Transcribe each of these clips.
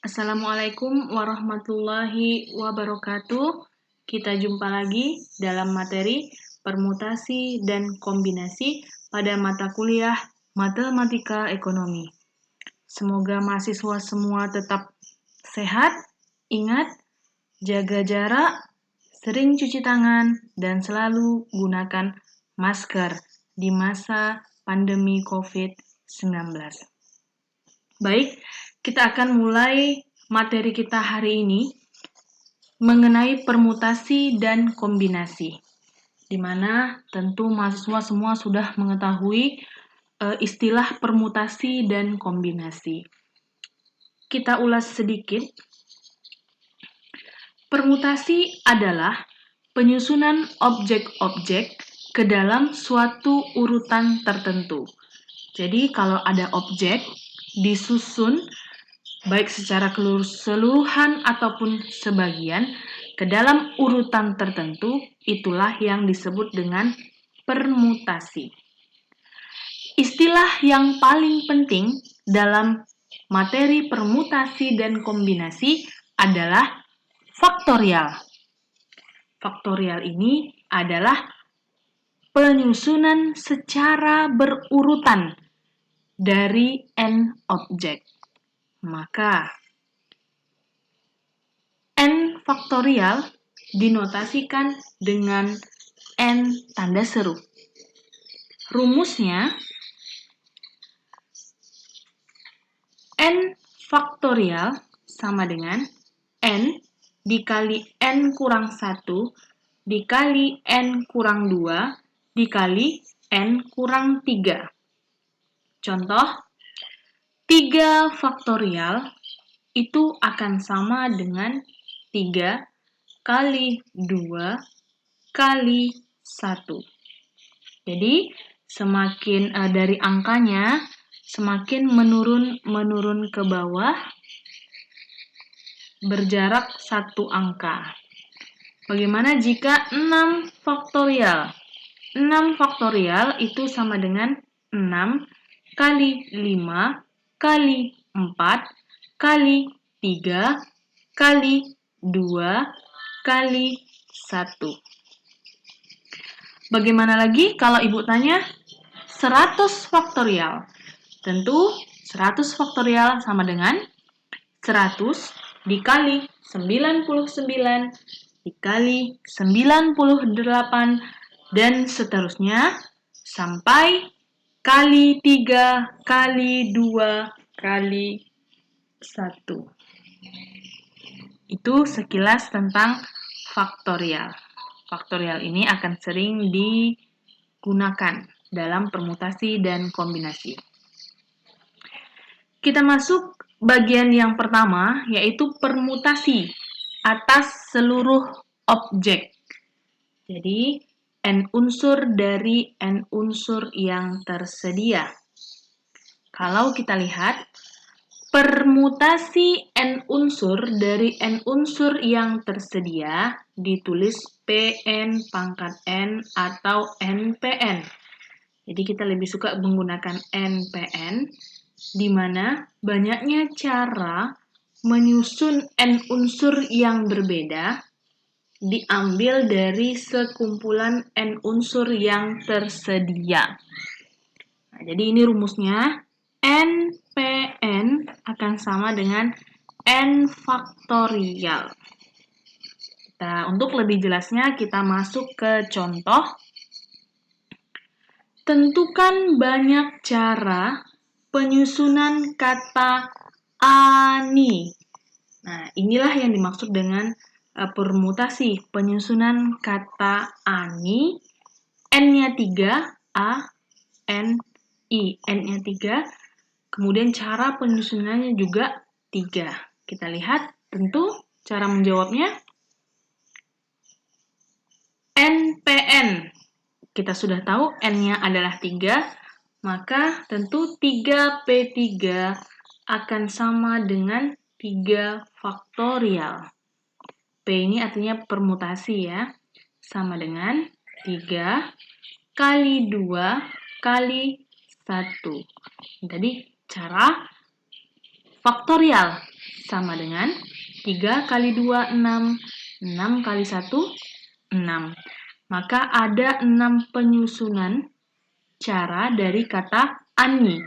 Assalamualaikum warahmatullahi wabarakatuh. Kita jumpa lagi dalam materi permutasi dan kombinasi pada mata kuliah Matematika Ekonomi. Semoga mahasiswa semua tetap sehat, ingat, jaga jarak, sering cuci tangan, dan selalu gunakan masker di masa pandemi COVID-19. Baik, kita akan mulai materi kita hari ini mengenai permutasi dan kombinasi, di mana tentu mahasiswa semua sudah mengetahui istilah permutasi dan kombinasi. Kita ulas sedikit. Permutasi adalah penyusunan objek-objek ke dalam suatu urutan tertentu. Jadi kalau ada objek disusun baik secara keseluruhan ataupun sebagian ke dalam urutan tertentu, itulah yang disebut dengan permutasi. Istilah yang paling penting dalam materi permutasi dan kombinasi adalah faktorial. Faktorial ini adalah penyusunan secara berurutan dari n objek. Maka, n faktorial dinotasikan dengan n tanda seru. Rumusnya, n faktorial sama dengan n dikali n kurang 1 dikali n kurang 2 dikali n kurang 3. Contoh, 3 faktorial itu akan sama dengan 3 kali 2 kali 1. Jadi, semakin dari angkanya, semakin menurun ke bawah, berjarak 1 angka. Bagaimana jika 6 faktorial? 6 faktorial itu sama dengan 6 kali 5 kali 4 kali 3 kali 2 kali 1. Bagaimana lagi kalau Ibu tanya 100 faktorial? Tentu 100 faktorial sama dengan 100 dikali 99 dikali 98 dan seterusnya sampai kali 3 kali 2 kali 1. Itu sekilas tentang faktorial. Faktorial ini akan sering digunakan dalam permutasi dan kombinasi. Kita masuk bagian yang pertama, yaitu permutasi atas seluruh objek. Jadi, n unsur dari n unsur yang tersedia. Kalau kita lihat, permutasi n unsur dari n unsur yang tersedia ditulis Pn pangkat n atau NPN. Jadi kita lebih suka menggunakan NPN, di mana banyaknya cara menyusun n unsur yang berbeda diambil dari sekumpulan n unsur yang tersedia. Nah, jadi ini rumusnya, NPN akan sama dengan n faktorial. Nah, untuk lebih jelasnya kita masuk ke contoh. Tentukan banyak cara penyusunan kata ani. Nah, inilah yang dimaksud dengan permutasi, penyusunan kata ani, n-nya 3, a, n, i. N-nya 3, kemudian cara penyusunannya juga 3. Kita lihat tentu cara menjawabnya. NPN. Kita sudah tahu N-nya adalah 3, maka tentu 3P3 akan sama dengan 3 faktorial. P ini artinya permutasi ya, sama dengan 3 kali 2 kali 1. Tadi cara faktorial sama dengan 3 kali 2, 6. 6 kali 1, 6. Maka ada 6 penyusunan cara dari kata ani.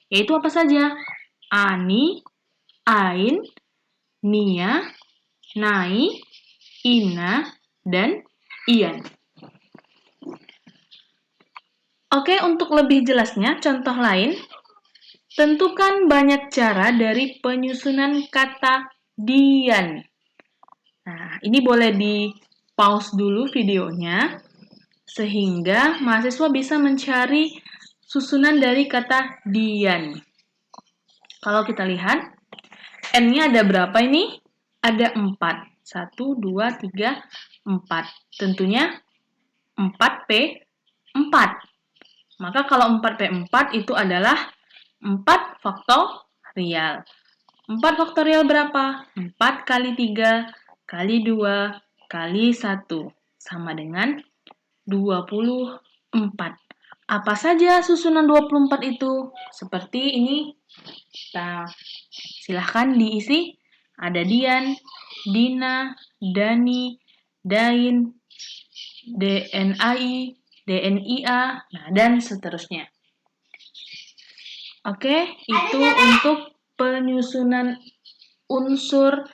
Yaitu apa saja? Ani, ain, nia, nai, ina, dan ian. Oke, untuk lebih jelasnya, contoh lain. Tentukan banyak cara dari penyusunan kata dian. Nah, ini boleh di-pause dulu videonya, sehingga mahasiswa bisa mencari susunan dari kata dian. Kalau kita lihat, N-nya ada berapa ini? Ada 4. 1, 2, 3, 4. Tentunya 4P4. Maka kalau 4P4 itu adalah 4 faktorial. 4 faktorial berapa? 4 kali 3 kali 2 kali 1 sama dengan 24. Apa saja susunan 24 itu? Seperti ini. Nah, silahkan diisi. Ada Dian, Dina, Dani, Dain, DNAI, DNIA, nah, dan seterusnya. Oke, itu untuk penyusunan unsur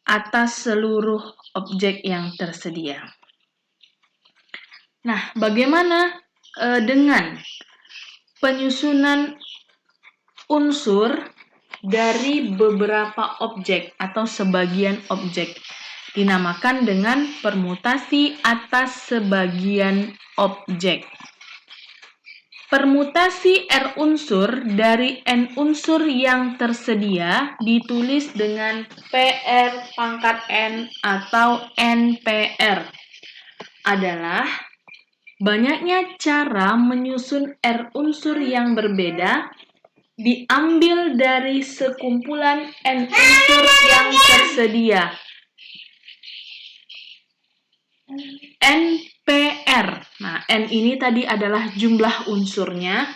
atas seluruh objek yang tersedia. Nah, bagaimana dengan penyusunan unsur dari beberapa objek atau sebagian objek? Dinamakan dengan permutasi atas sebagian objek. Permutasi R unsur dari N unsur yang tersedia ditulis dengan PR pangkat N atau NPR. Adalah banyaknya cara menyusun R unsur yang berbeda diambil dari sekumpulan N unsur yang tersedia. NPR. Nah, N ini tadi adalah jumlah unsurnya,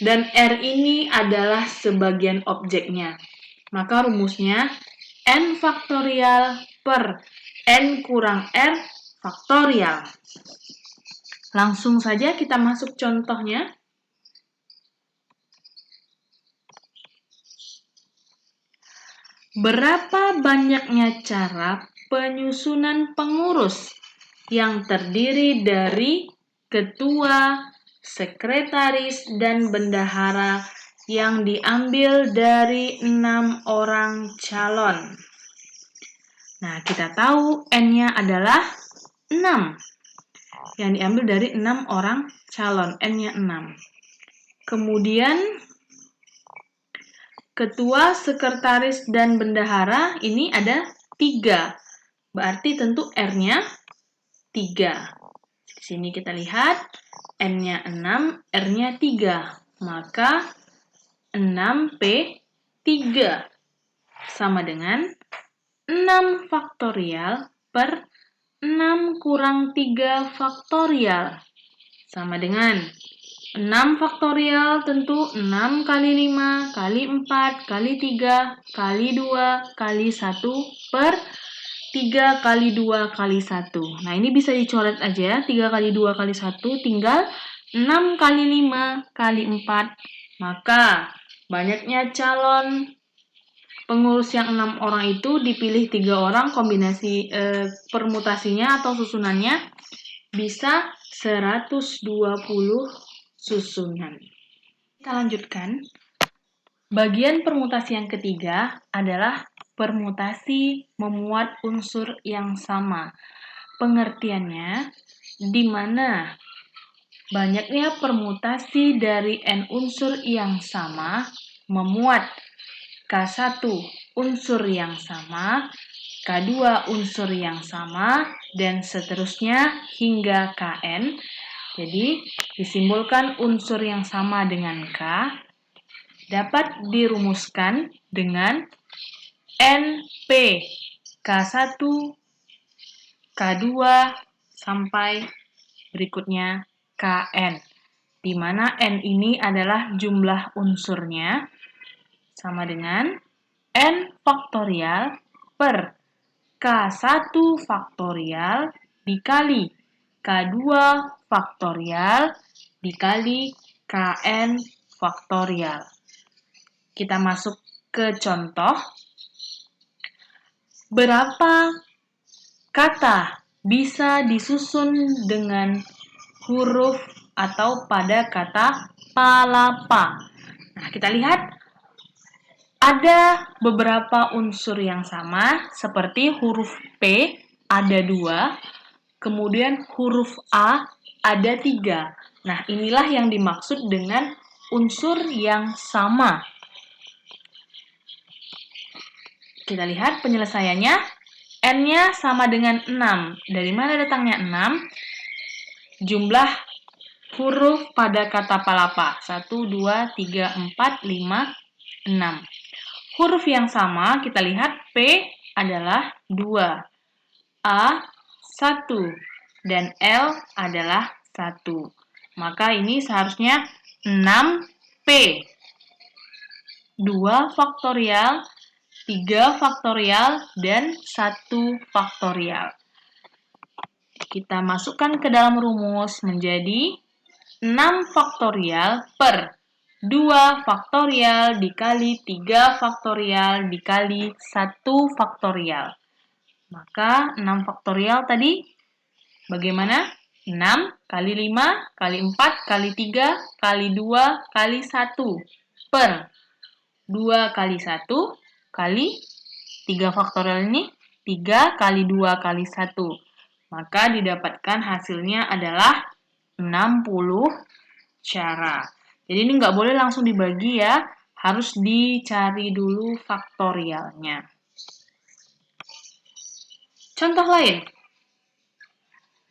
dan R ini adalah sebagian objeknya. Maka rumusnya N faktorial per N kurang R faktorial. Langsung saja kita masuk contohnya. Berapa banyaknya cara penyusunan pengurus yang terdiri dari ketua, sekretaris, dan bendahara yang diambil dari 6 orang calon? Nah, kita tahu N-nya adalah 6. Yang diambil dari 6 orang calon, N-nya 6. Kemudian, ketua, sekretaris, dan bendahara ini ada 3. Berarti tentu R-nya 3. Di sini kita lihat N-nya 6, R-nya 3. Maka 6P3 sama dengan 6 faktorial per 6 kurang 3 faktorial sama dengan 6 faktorial tentu 6 kali 5 kali 4 kali 3 kali 2 kali 1 per 3 kali 2 kali 1. Nah, ini bisa dicoret aja. 3 kali 2 kali 1 tinggal 6 kali 5 kali 4. Maka banyaknya calon pengurus yang 6 orang itu dipilih 3 orang, kombinasi permutasinya atau susunannya bisa 120 susunan. Kita lanjutkan. Bagian permutasi yang ketiga adalah permutasi memuat unsur yang sama. Pengertiannya, di mana banyaknya permutasi dari N unsur yang sama memuat K1 unsur yang sama, K2 unsur yang sama, dan seterusnya hingga Kn. Jadi, disimbolkan unsur yang sama dengan K dapat dirumuskan dengan NP K1, K2, sampai berikutnya Kn, di mana N ini adalah jumlah unsurnya sama dengan N faktorial per K1 faktorial dikali K2 faktorial dikali Kn faktorial. Kita masuk ke contoh. Berapa kata bisa disusun dengan huruf atau pada kata palapa? Nah, kita lihat ada beberapa unsur yang sama, seperti huruf P ada 2, kemudian huruf A ada 3. Nah, inilah yang dimaksud dengan unsur yang sama. Kita lihat penyelesaiannya. N-nya sama dengan 6. Dari mana datangnya 6? Jumlah huruf pada kata palapa. 1, 2, 3, 4, 5, 6. Huruf yang sama, kita lihat P adalah 2. A 1 dan L adalah 1. Maka ini seharusnya 6P. 2 faktorial, 3 faktorial, dan 1 faktorial. Kita masukkan ke dalam rumus menjadi 6 faktorial per 2 faktorial dikali 3 faktorial dikali 1 faktorial. Maka 6 faktorial tadi bagaimana? 6 kali 5 kali 4 kali 3 kali 2 kali 1 per 2 kali 1 kali 3 faktorial ini 3 kali 2 kali 1. Maka didapatkan hasilnya adalah 60 cara. Jadi ini nggak boleh langsung dibagi ya, harus dicari dulu faktorialnya. Contoh lain.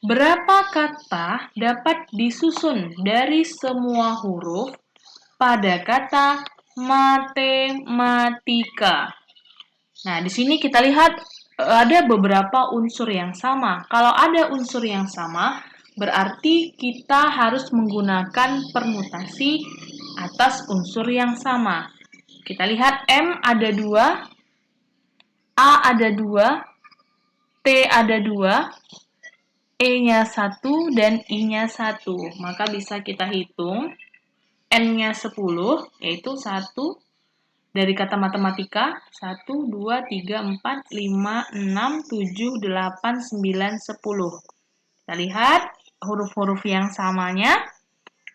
Berapa kata dapat disusun dari semua huruf pada kata matematika? Nah, di sini kita lihat ada beberapa unsur yang sama. Kalau ada unsur yang sama, berarti kita harus menggunakan permutasi atas unsur yang sama. Kita lihat M ada 2, A ada 2, T ada 2, E-nya 1, dan I-nya 1. Maka bisa kita hitung N-nya 10, yaitu 1 dari kata matematika. 1, 2, 3, 4, 5, 6, 7, 8, 9, 10. Kita lihat huruf-huruf yang samanya.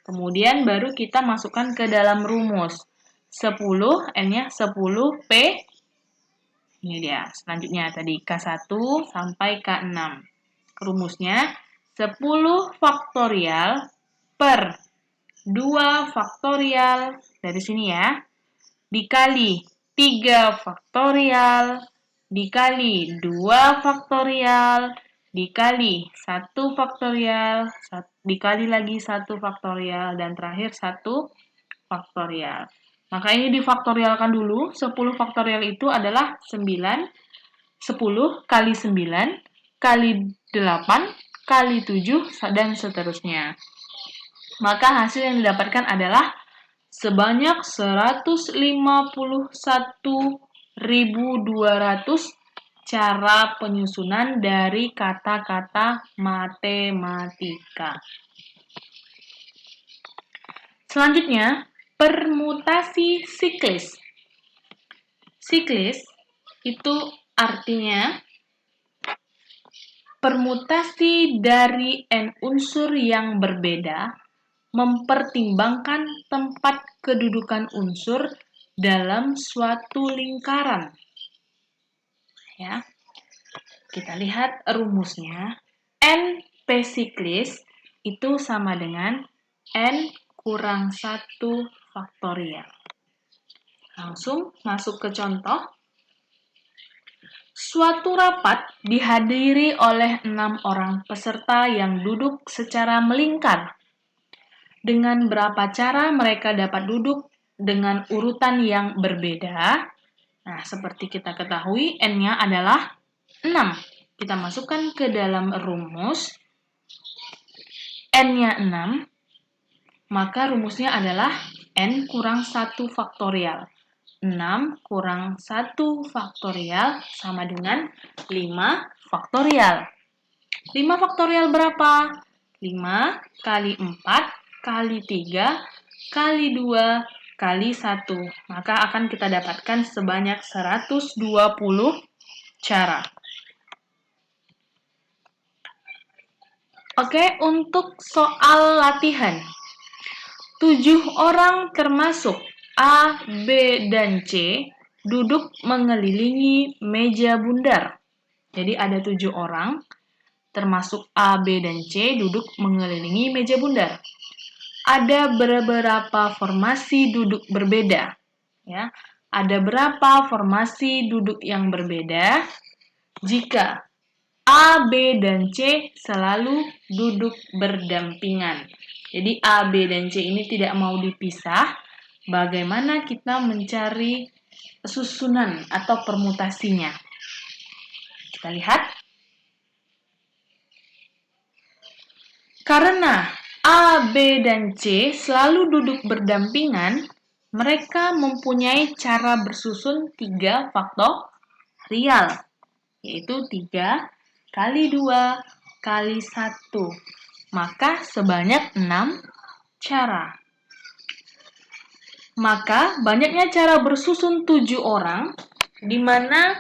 Kemudian baru kita masukkan ke dalam rumus. 10, N-nya 10, P. Ini dia, selanjutnya tadi K1 sampai K6. Rumusnya 10 faktorial per 2 faktorial, dari sini ya, dikali 3 faktorial, dikali 2 faktorial, dikali 1 faktorial, dikali lagi 1 faktorial, dan terakhir 1 faktorial. Maka ini difaktorialkan dulu. 10 faktorial itu adalah 9. 10 kali 9 kali 8 kali 7 dan seterusnya. Maka hasil yang didapatkan adalah sebanyak 151.200 cara penyusunan dari kata-kata matematika. Selanjutnya, permutasi siklis. Siklis itu artinya permutasi dari N unsur yang berbeda mempertimbangkan tempat kedudukan unsur dalam suatu lingkaran. Ya. Kita lihat rumusnya. N P siklis itu sama dengan N kurang 1 faktorial. Langsung masuk ke contoh. Suatu rapat dihadiri oleh 6 orang peserta yang duduk secara melingkar. Dengan berapa cara mereka dapat duduk dengan urutan yang berbeda? Nah, seperti kita ketahui, N-nya adalah 6. Kita masukkan ke dalam rumus. N-nya 6, maka rumusnya adalah N kurang 1 faktorial. 6 kurang 1 faktorial sama dengan 5 faktorial. 5 faktorial berapa? 5 kali 4 kali 3 kali 2 kali 1. Maka akan kita dapatkan sebanyak 120 cara. Oke, untuk soal latihan. 7 orang termasuk A, B, dan C duduk mengelilingi meja bundar. Jadi ada 7 orang, termasuk A, B, dan C duduk mengelilingi meja bundar. Ada beberapa formasi duduk berbeda. Ya, ada berapa formasi duduk yang berbeda jika A, B, dan C selalu duduk berdampingan. Jadi A, B, dan C ini tidak mau dipisah. Bagaimana kita mencari susunan atau permutasinya? Kita lihat. Karena A, B, dan C selalu duduk berdampingan, mereka mempunyai cara bersusun 3 faktorial, yaitu 3 kali 2 kali 1. Maka sebanyak 6 cara. Maka banyaknya cara bersusun 7 orang, di mana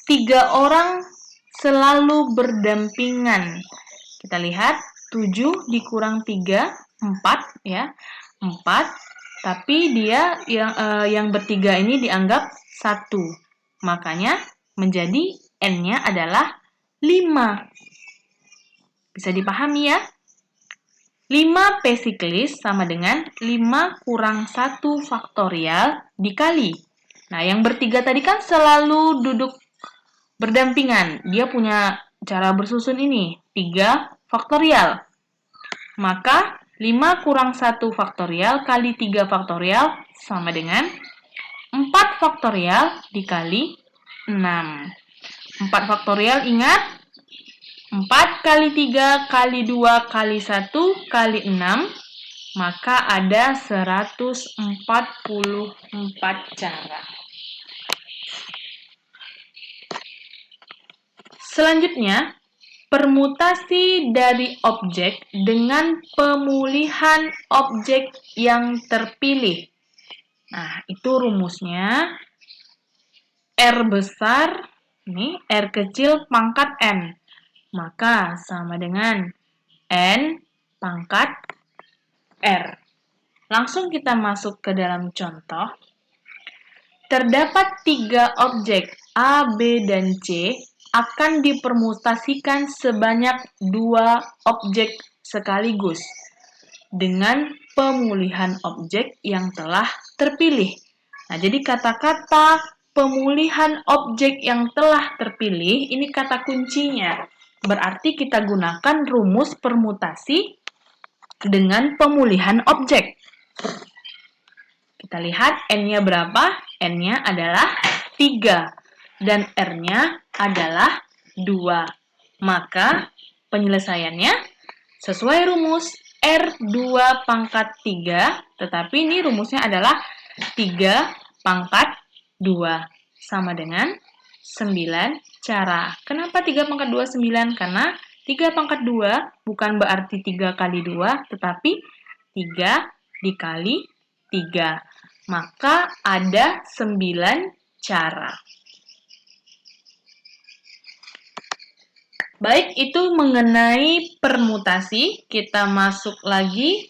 3 orang selalu berdampingan. Kita lihat, 7 dikurang 3, 4 ya. 4, tapi dia yang bertiga ini dianggap 1. Makanya menjadi N-nya adalah 5. Bisa dipahami ya? 5 P siklis sama dengan 5 kurang 1 faktorial dikali. Nah, yang bertiga tadi kan selalu duduk berdampingan. Dia punya cara bersusun ini, 3 faktorial. Maka 5 kurang 1 faktorial kali 3 faktorial sama dengan 4 faktorial dikali 6. 4 faktorial ingat, 4 kali 3 kali 2 kali 1 kali 6, maka ada 144 cara. Selanjutnya, permutasi dari objek dengan pemulihan objek yang terpilih. Nah, itu rumusnya R besar, ini R kecil pangkat N. Maka sama dengan N pangkat R. Langsung kita masuk ke dalam contoh. Terdapat 3 objek A, B, dan C akan dipermutasikan sebanyak 2 objek sekaligus dengan pemulihan objek yang telah terpilih. Nah, jadi kata-kata pemulihan objek yang telah terpilih, ini kata kuncinya. Berarti kita gunakan rumus permutasi dengan pemulihan objek. Kita lihat N-nya berapa? N-nya adalah 3 dan R-nya adalah 2. Maka penyelesaiannya sesuai rumus R2 pangkat 3, tetapi ini rumusnya adalah 3 pangkat 2 sama dengan 9 cara. Kenapa 3 pangkat 2 9? Karena 3 pangkat 2 bukan berarti 3 kali 2, tetapi 3 dikali 3. Maka ada 9 cara. Baik, itu mengenai permutasi. Kita masuk lagi.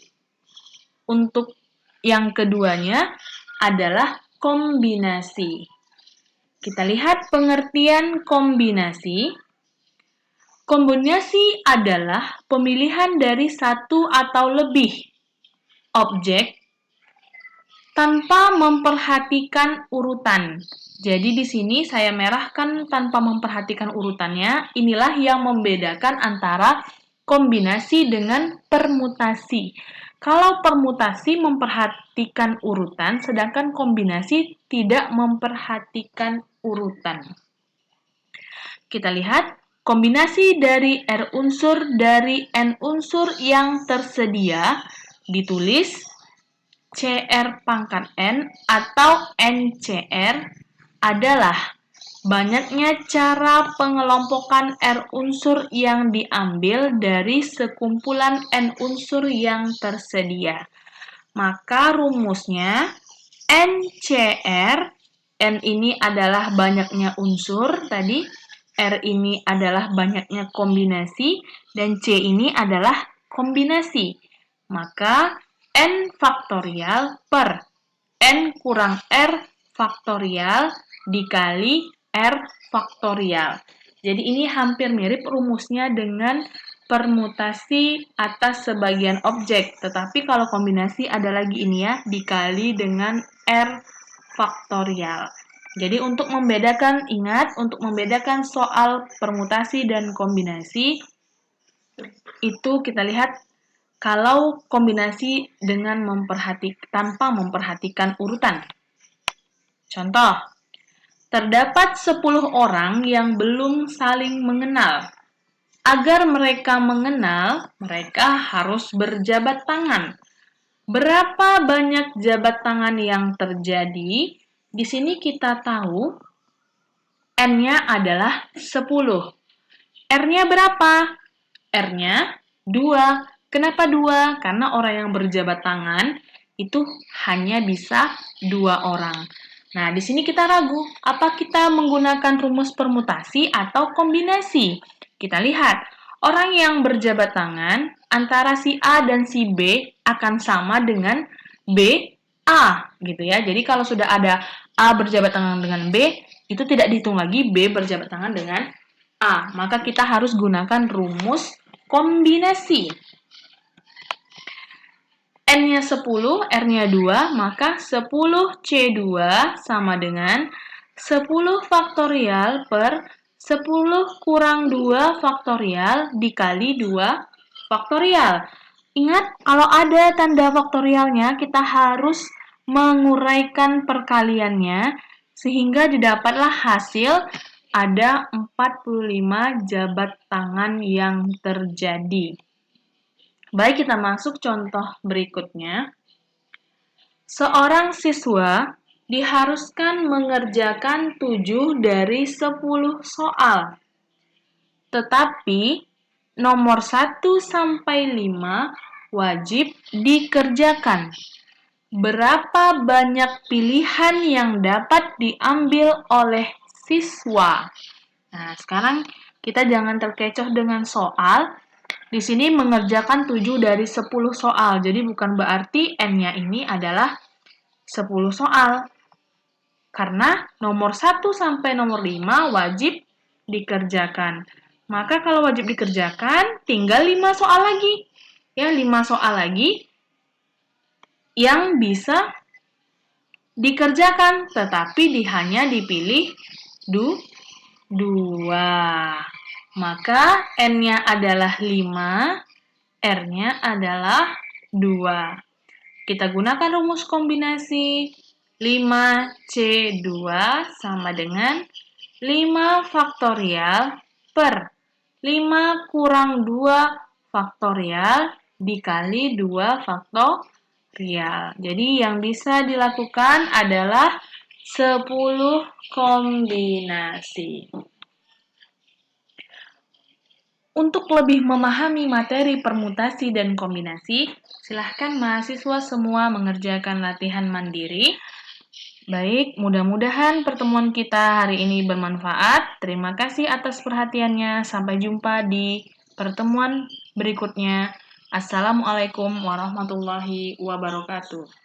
Untuk yang keduanya adalah kombinasi. Kita lihat pengertian kombinasi. Kombinasi adalah pemilihan dari satu atau lebih objek tanpa memperhatikan urutan. Jadi di sini saya merahkan tanpa memperhatikan urutannya. Inilah yang membedakan antara kombinasi dengan permutasi. Kalau permutasi memperhatikan urutan, sedangkan kombinasi tidak memperhatikan urutan. Kita lihat kombinasi dari R unsur dari N unsur yang tersedia ditulis CR pangkat N atau NCR adalah banyaknya cara pengelompokan R unsur yang diambil dari sekumpulan N unsur yang tersedia. Maka rumusnya NCR, N ini adalah banyaknya unsur tadi, R ini adalah banyaknya kombinasi, dan C ini adalah kombinasi. Maka N faktorial per N kurang R faktorial dikali R faktorial. Jadi ini hampir mirip rumusnya dengan permutasi atas sebagian objek. Tetapi kalau kombinasi ada lagi ini ya, dikali dengan R faktorial. Jadi untuk membedakan, ingat, untuk membedakan soal permutasi dan kombinasi, itu kita lihat kalau kombinasi dengan tanpa memperhatikan urutan. Contoh, terdapat 10 orang yang belum saling mengenal. Agar mereka mengenal, mereka harus berjabat tangan. Berapa banyak jabat tangan yang terjadi? Di sini kita tahu N-nya adalah 10. R-nya berapa? R-nya 2. Kenapa 2? Karena orang yang berjabat tangan itu hanya bisa 2 orang. Nah, di sini kita ragu, apa kita menggunakan rumus permutasi atau kombinasi? Kita lihat, orang yang berjabat tangan antara si A dan si B akan sama dengan B, A, gitu ya. Jadi kalau sudah ada A berjabat tangan dengan B, itu tidak dihitung lagi B berjabat tangan dengan A. Maka kita harus gunakan rumus kombinasi. N-nya 10, R-nya 2, maka 10C2 sama dengan 10 faktorial per 10 kurang 2 faktorial dikali 2 faktorial. Ingat, kalau ada tanda faktorialnya, kita harus menguraikan perkaliannya, sehingga didapatlah hasil ada 45 jabat tangan yang terjadi. Baik, kita masuk contoh berikutnya. Seorang siswa diharuskan mengerjakan 7 dari 10 soal. Tetapi nomor 1 sampai 5 wajib dikerjakan. Berapa banyak pilihan yang dapat diambil oleh siswa? Nah, sekarang kita jangan terkecoh dengan soal. Di sini mengerjakan 7 dari 10 soal. Jadi bukan berarti N-nya ini adalah 10 soal. Karena nomor 1 sampai nomor 5 wajib dikerjakan. Maka kalau wajib dikerjakan, tinggal 5 soal lagi. Ya, 5 soal lagi yang bisa dikerjakan, tetapi hanya dipilih 2. Maka N-nya adalah 5, R-nya adalah 2. Kita gunakan rumus kombinasi 5C2 sama dengan 5 faktorial per 5 kurang 2 faktorial dikali 2 faktorial. Jadi yang bisa dilakukan adalah 10 kombinasi. Untuk lebih memahami materi permutasi dan kombinasi, silahkan mahasiswa semua mengerjakan latihan mandiri. Baik, mudah-mudahan pertemuan kita hari ini bermanfaat. Terima kasih atas perhatiannya. Sampai jumpa di pertemuan berikutnya. Assalamualaikum warahmatullahi wabarakatuh.